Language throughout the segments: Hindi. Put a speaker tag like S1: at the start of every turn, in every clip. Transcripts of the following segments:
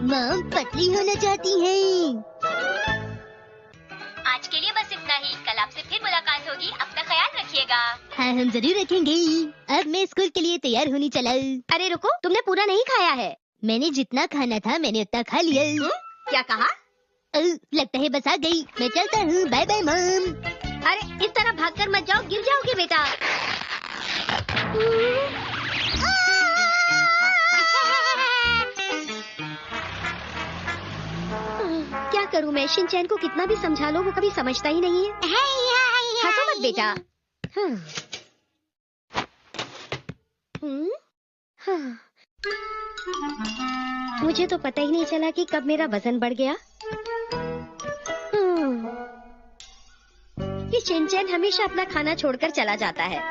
S1: मॉम पतली होना चाहती हैं।
S2: आज के लिए बस इतना ही। कल आपसे फिर मुलाकात होगी। अपना ख्याल रखिएगा।
S1: हाँ हम जरूर रखेंगे। अब मैं स्कूल के लिए तैयार होनी चला।
S2: अरे रुको, तुमने पूरा नहीं खाया है।
S1: मैंने जितना खाना था मैंने उतना खा लिया।
S2: क्या कहा?
S1: लगता है बस आ गई। मैं चलता हूँ, बाय बाय मॉम।
S2: अरे इस तरह भागकर मत जाओ, गिर जाओगे बेटा। क्या करूं मैं? शिनचैन को कितना भी समझा लो वो कभी समझता ही नहीं है। हंसो मत बेटा। मुझे तो पता ही नहीं चला कि कब मेरा वजन बढ़ गया। ये शिनचैन हमेशा अपना खाना छोड़कर चला जाता है।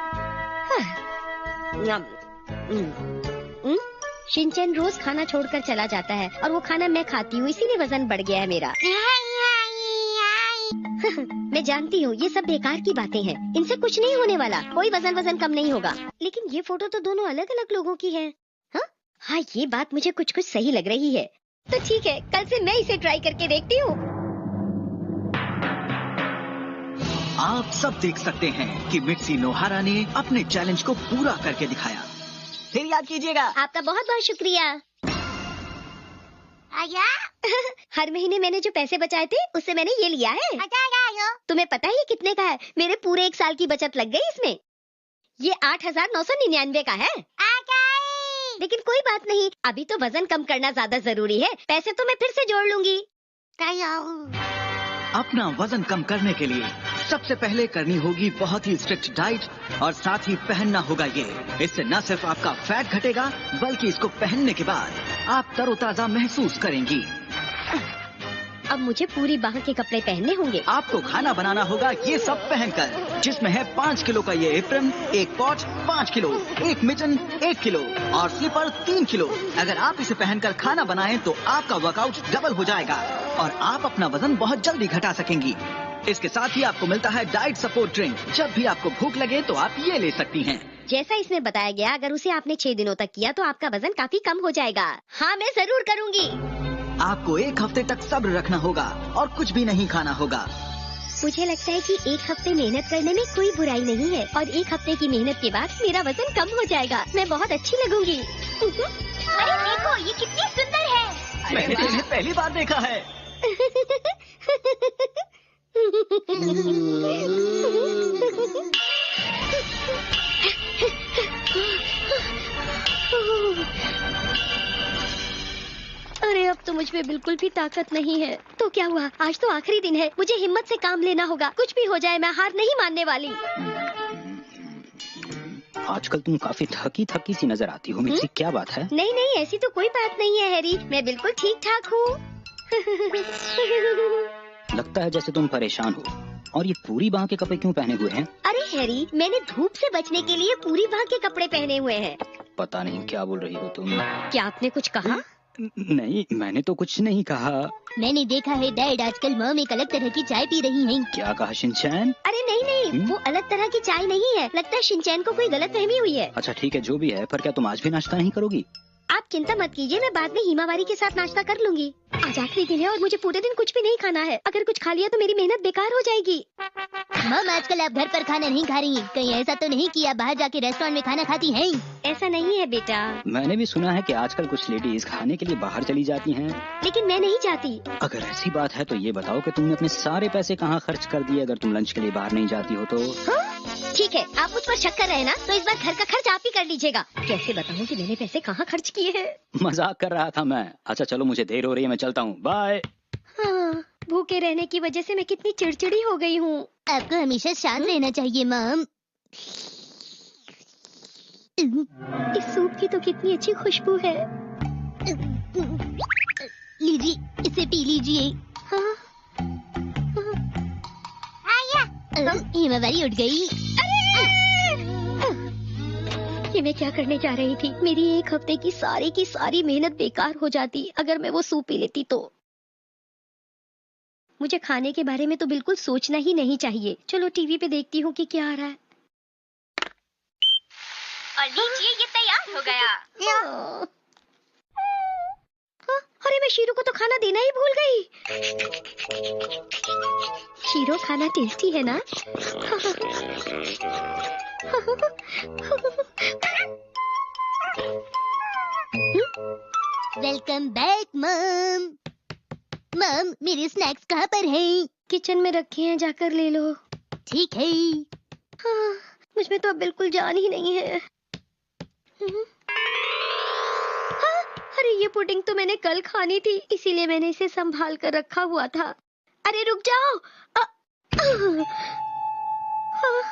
S2: शिनचैन रोज खाना छोड़कर चला जाता है और वो खाना मैं खाती हूँ, इसीलिए वजन बढ़ गया है मेरा। मैं जानती हूँ ये सब बेकार की बातें हैं, इनसे कुछ नहीं होने वाला, कोई वजन कम नहीं होगा। लेकिन ये फोटो तो दोनों अलग अलग लोगों की है। हाँ ये बात मुझे कुछ सही लग रही है। तो ठीक है, कल से मैं इसे ट्राई करके देखती हूँ।
S3: आप सब देख सकते हैं कि मित्सी नोहारा ने अपने चैलेंज को पूरा करके दिखाया। फिर याद कीजिएगा।
S2: आपका बहुत बहुत शुक्रिया। हर महीने मैंने जो पैसे बचाए थे उससे मैंने ये लिया है। तुम्हें पता है ये कितने का है? मेरे पूरे 1 साल की बचत लग गई इसमें। ये 8,999 का है। लेकिन कोई बात नहीं, अभी तो वजन कम करना ज्यादा जरूरी है। पैसे तो मैं फिर से जोड़ लूंगी।
S3: अपना वजन कम करने के लिए सबसे पहले करनी होगी बहुत ही स्ट्रिक्ट डाइट और साथ ही पहनना होगा ये। इससे न सिर्फ आपका फैट घटेगा बल्कि इसको पहनने के बाद आप तरोताजा महसूस करेंगी।
S2: अब मुझे पूरी बाह के कपड़े पहनने होंगे।
S3: आपको खाना बनाना होगा ये सब पहनकर, जिसमें है 5 किलो का ये apron, 1 pot 5 kilo, 1 mitten 1 kilo और स्लीपर 3 किलो। अगर आप इसे पहनकर खाना बनाएं तो आपका वर्कआउट डबल हो जाएगा और आप अपना वजन बहुत जल्दी घटा सकेंगी। इसके साथ ही आपको मिलता है डाइट सपोर्ट ड्रिंक। जब भी आपको भूख लगे तो आप ये ले सकती हैं।
S2: जैसा इसमें बताया गया, अगर उसे आपने 6 दिनों तक किया तो आपका वजन काफी कम हो जाएगा। हाँ मैं जरूर करूँगी।
S3: आपको 1 हफ्ते तक सब्र रखना होगा और कुछ भी नहीं खाना होगा।
S2: मुझे लगता है कि 1 हफ्ते मेहनत करने में कोई बुराई नहीं है और 1 हफ्ते की मेहनत के बाद मेरा वजन कम हो जाएगा। मैं बहुत अच्छी लगूंगी। अरे देखो ये कितनी सुंदर है।
S3: मैंने इन्हें पहली बार देखा है।
S2: अरे अब तो मुझ में बिल्कुल भी ताकत नहीं है। तो क्या हुआ? आज तो आखिरी दिन है, मुझे हिम्मत से काम लेना होगा। कुछ भी हो जाए मैं हार नहीं मानने वाली।
S4: आजकल तुम काफी थकी सी नजर आती हो मिर्ची, क्या बात है?
S2: नहीं नहीं ऐसी तो कोई बात नहीं है हैरी, मैं बिल्कुल ठीक ठाक हूँ।
S4: लगता है जैसे तुम परेशान हो। और ये पूरी बाह के कपड़े क्यों पहने हुए हैं?
S2: अरे हैरी, मैंने धूप से बचने के लिए पूरी बाह के कपड़े पहने हुए हैं।
S4: पता नहीं क्या बोल रही हो तुम।
S2: क्या आपने कुछ कहा?
S4: नहीं मैंने तो कुछ नहीं कहा।
S1: मैंने देखा है डैड आजकल मॉम एक अलग तरह की चाय पी रही हैं।
S4: क्या कहा शिनचैन?
S2: अरे नहीं वो अलग तरह की चाय नहीं है। लगता है शिनचैन को कोई गलतफहमी हुई है।
S4: अच्छा ठीक है जो भी है, पर क्या तुम आज भी नाश्ता नहीं करोगी?
S2: आप चिंता मत कीजिए, मैं बाद में हिमावारी के साथ नाश्ता कर लूंगी। आज आखिरी दिन है और मुझे पूरे दिन कुछ भी नहीं खाना है। अगर कुछ खा लिया तो मेरी मेहनत बेकार हो जाएगी।
S1: मॉम आजकल आप घर पर खाना नहीं खा रही हैं। कहीं ऐसा तो नहीं कि आप बाहर जाके रेस्टोरेंट में खाना खाती हैं?
S2: ऐसा नहीं है बेटा।
S4: मैंने भी सुना है कि आजकल कुछ लेडीज खाने के लिए बाहर चली जाती हैं।
S2: लेकिन मैं नहीं चाहती।
S4: अगर ऐसी बात है तो ये बताओ कि तुमने अपने सारे पैसे कहाँ खर्च कर दिए अगर तुम लंच के लिए बाहर नहीं जाती हो तो?
S2: ठीक है, आप मुझ पर शक कर रहे हैं ना, तो इस बार घर का खर्च आप ही कर लीजिएगा। कैसे बताऊं कि मैंने पैसे कहाँ खर्च किए हैं?
S4: मजाक कर रहा था मैं। अच्छा चलो मुझे देर हो रही है, मैं चलता हूँ, बाय।
S2: हाँ, भूखे रहने की वजह से मैं कितनी चिड़चिड़ी हो गई हूँ।
S1: आपको हमेशा शांत रहना चाहिए मॉम।
S2: इस सूप की तो कितनी अच्छी खुशबू है।
S1: लीजिए इसे पी लीजिए। हिमावारी उठ गई।
S2: ये मैं क्या करने जा रही थी? मेरी 1 हफ्ते की सारी मेहनत बेकार हो जाती अगर मैं वो सूप पी लेती तो। मुझे खाने के बारे में तो बिल्कुल सोचना ही नहीं चाहिए। चलो टीवी पे देखती हूँ कि क्या आ रहा है।
S5: और लीजिए ये तैयार हो गया।
S2: अरे मैं शीरो को तो खाना देना ही भूल गई। शीरो खाना टेस्टी है ना?
S1: वेलकम बैक मम। मम, मेरे स्नैक्स कहाँ पर हैं?
S2: किचन में रखे हैं, जाकर ले लो।
S1: ठीक है।
S2: हाँ, मुझ में तो अब बिल्कुल जान ही नहीं है। हाँ, अरे ये पुडिंग तो मैंने कल खानी थी, इसीलिए मैंने इसे संभाल कर रखा हुआ था। अरे रुक जाओ। हाँ,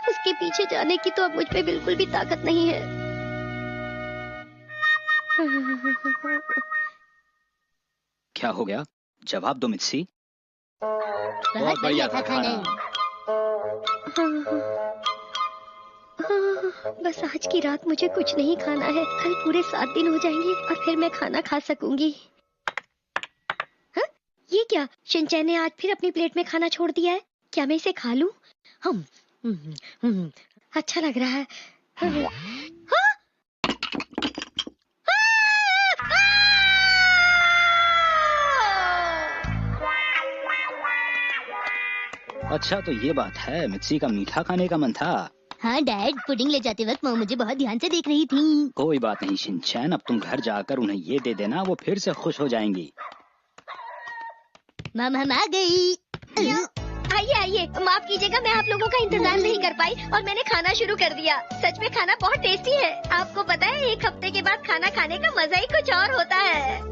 S2: उसके पीछे जाने की तो अब मुझ में बिल्कुल भी ताकत नहीं है।
S4: क्या हो गया? जवाब दो मित्सी।
S1: बहुत बढ़िया था खाना।
S2: बस आज की रात मुझे कुछ नहीं खाना है, कल पूरे 7 दिन हो जाएंगे और फिर मैं खाना खा सकूंगी। हाँ? ये क्या? शिनचैन ने आज फिर अपनी प्लेट में खाना छोड़ दिया है। क्या मैं इसे खा लूं? अच्छा लग रहा है। हाँ?
S4: अच्छा तो ये बात है, मित्सी का मीठा खाने का मन था।
S1: हाँ डैड, पुडिंग ले जाते वक्त मम मुझे बहुत ध्यान से देख रही थी।
S4: कोई बात नहीं शिनचैन, अब तुम घर जाकर उन्हें ये दे देना, वो फिर से खुश हो जाएंगी।
S1: मम हम आ गई।
S2: आइए आइए, माफ कीजिएगा मैं आप लोगों का इंतजार नहीं कर पाई और मैंने खाना शुरू कर दिया। सच में खाना बहुत टेस्टी है। आपको पता है 1 हफ्ते के बाद खाना खाने का मजा ही कुछ और होता है।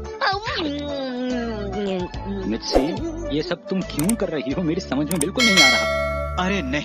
S4: मित्सी, ये सब तुम क्यों कर रही हो? मेरी समझ में बिल्कुल नहीं आ रहा।
S3: अरे नहीं